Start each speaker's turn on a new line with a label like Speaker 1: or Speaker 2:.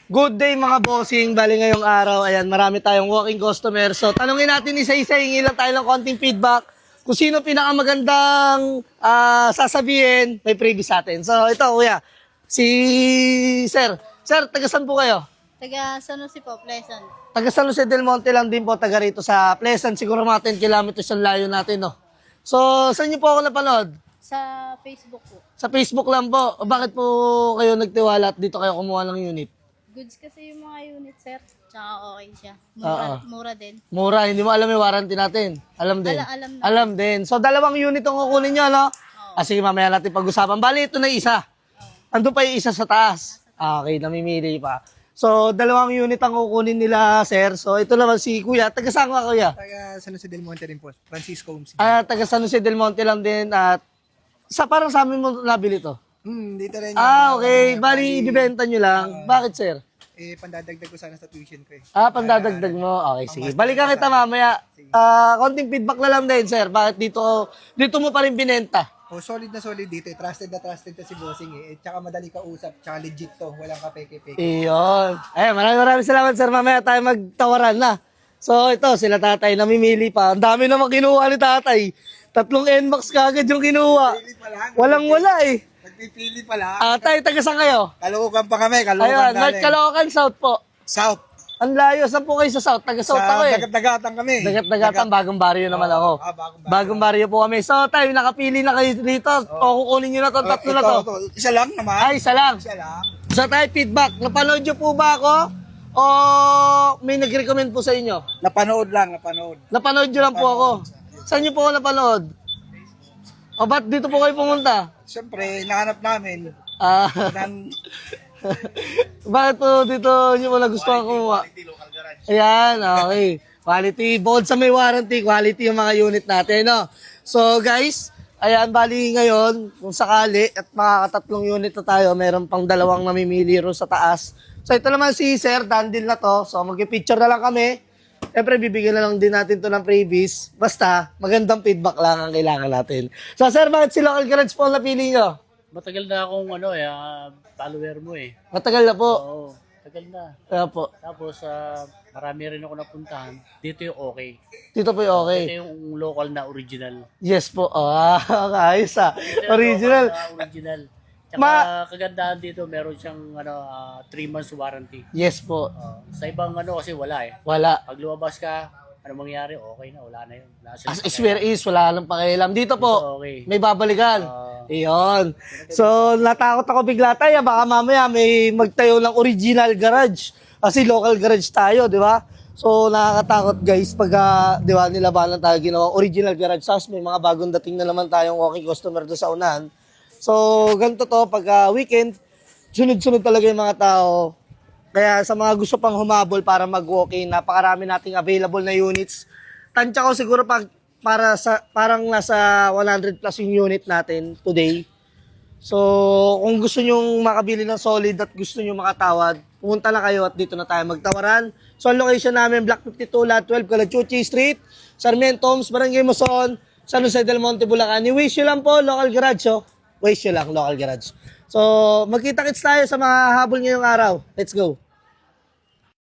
Speaker 1: Good day mga bossing, bali ngayong araw, ayan, marami tayong walking customer. So, tanungin natin isa-isa, hingi lang tayo ng konting feedback. Kung sino pinakamagandang sasabihin, may freebies sa atin. So, ito kuya, si Sir. Sir, taga saan po kayo?
Speaker 2: Taga San Jose po, Pleasant.
Speaker 1: Taga San Jose del Monte lang din po, taga rito sa Pleasant. Siguro mga 10 kilometers ang layo natin, no? So, saan niyo po ako napanood?
Speaker 2: Sa Facebook po.
Speaker 1: Sa Facebook lang po. O, bakit po kayo nagtiwala at dito kayo kumuha ng unit?
Speaker 2: Goods kasi yung mga unit, sir. Tsaka okay siya.
Speaker 1: Oo.
Speaker 2: Mura din.
Speaker 1: Mura, hindi mo alam yung warranty natin. Alam din.
Speaker 2: Alam na.
Speaker 1: Alam din. So, dalawang unit ang kukunin nyo, no? Sige, mamaya natin pag-usapan. Bali, ito na isa. Ando pa yung isa sa taas. Okay, namimili pa. So, dalawang unit ang kukunin nila, sir. So, ito naman si Kuya. Taga saan ka, Kuya?
Speaker 3: Taga San Jose del Monte rin po. Francisco Homes.
Speaker 1: Taga San Jose del Monte lang din. At parang sa amin mo nabili to.
Speaker 3: Dito rin yung...
Speaker 1: Okay. Bali, ibibenta nyo lang. Bakit, sir?
Speaker 3: Pandadagdag ko sana sa tuition ko eh.
Speaker 1: Pandadagdag mo. Okay, sige. Balikan kita mamaya. Konting feedback na lang din, sir. Bakit dito mo pa rin binenta?
Speaker 3: Solid na solid dito eh. Trusted na trusted to si Bossing eh. Tsaka madali ka usap. Tsaka legit to. Walang kapeke-peke.
Speaker 1: Iyon. Maraming salamat, sir. Mamaya tayo magtawaran na. So, ito, sila tatay, namimili pa. Ang dami naman kinuha ni tatay. 3 NMAX kagad yung kinuha.
Speaker 3: Pili pa lang.
Speaker 1: Walang-wala eh.
Speaker 3: Nagpipili pa lang.
Speaker 1: Tayo, taga saan kayo?
Speaker 3: Caloocan pa kami. Caloocan
Speaker 1: Ayun,
Speaker 3: na
Speaker 1: North Caloocan, South po.
Speaker 3: South.
Speaker 1: Ang layo. Saan po kayo sa South? Taga South ako eh.
Speaker 3: Dagat-dagatan kami.
Speaker 1: Dagat-dagatan, bagong baryo naman ako. Bagong baryo po kami. So, tayo, nakapili na kayo dito. O, kukunin nyo na to, tatlo na to.
Speaker 3: Isa lang naman.
Speaker 1: Ay, isa lang.
Speaker 3: Isa lang.
Speaker 1: So, tayo, feedback. Napanood nyo po ba ako? O may nag-recommend po sa inyo?
Speaker 3: Napanood lang, napanood.
Speaker 1: Napanood nyo lang po ako. Saan nyo po ako napanood? O, ba't dito po kayo pumunta?
Speaker 3: Siyempre, nahanap namin. Nan,
Speaker 1: Bakit po dito nyo mo nagustuhan kumuha? Ayan, okay. Quality. Bukod sa may warranty, quality yung mga unit natin, no? So, guys, ayan, bali ngayon, kung sakali, at makakatatlong unit na tayo, meron pang dalawang namimili ro sa taas. So, ito naman si Sir, dandil na to. So, mag-picture na lang kami. Siyempre, bibigyan na lang din natin to ng freebies. Basta, magandang feedback lang ang kailangan natin. So, Sir, bakit si Local Garage po ang napili nyo?
Speaker 4: Matagal na akong follower mo eh.
Speaker 1: Matagal na po.
Speaker 4: Oo, tagal na.
Speaker 1: Kaya po.
Speaker 4: Tapos marami rin ako napuntahan. Dito yung okay.
Speaker 1: Dito po yung okay.
Speaker 4: Ito yung local na original.
Speaker 1: Yes po. Ayos ah. Original.
Speaker 4: Local na original. Tsaka kagandahan dito, meron siyang 3 months warranty.
Speaker 1: Yes po.
Speaker 4: Sa ibang kasi wala eh.
Speaker 1: Wala.
Speaker 4: Pag lumabas ka, ano mangyari, okay na, wala na yun. Wala
Speaker 1: As swear is, wala lang pakialam. Dito po,
Speaker 4: okay.
Speaker 1: may babalikan. Iyon. So, natakot ako bigla tayo. Baka mamaya may magtayo ng original garage. Kasi local garage tayo, di ba? So, nakakatakot guys pag, di ba, nilabanan tayo ginawang original garage. Tapos may mga bagong dating na naman tayong walking customer doon sa unahan. So, ganito to, pag weekend, sunod-sunod talaga yung mga tao. Kaya sa mga gusto pang humabol para mag-walk-in, napakarami nating available na units. Tansya ko siguro parang nasa 100 plus yung unit natin today. So, kung gusto nyong makabili ng solid at gusto nyo makatawad, pumunta na kayo at dito na tayo magtawaran. So, ang location namin, Block 52, Lot 12, Calachuchi Street, Sarmiento Homes, Barangay Muson, San Jose del Monte, Bulacan. I-wish nyo lang po, local garage, oh. Wish nyo lang, local garage. So, magkita-kits tayo sa mga habol ngayong araw. Let's go.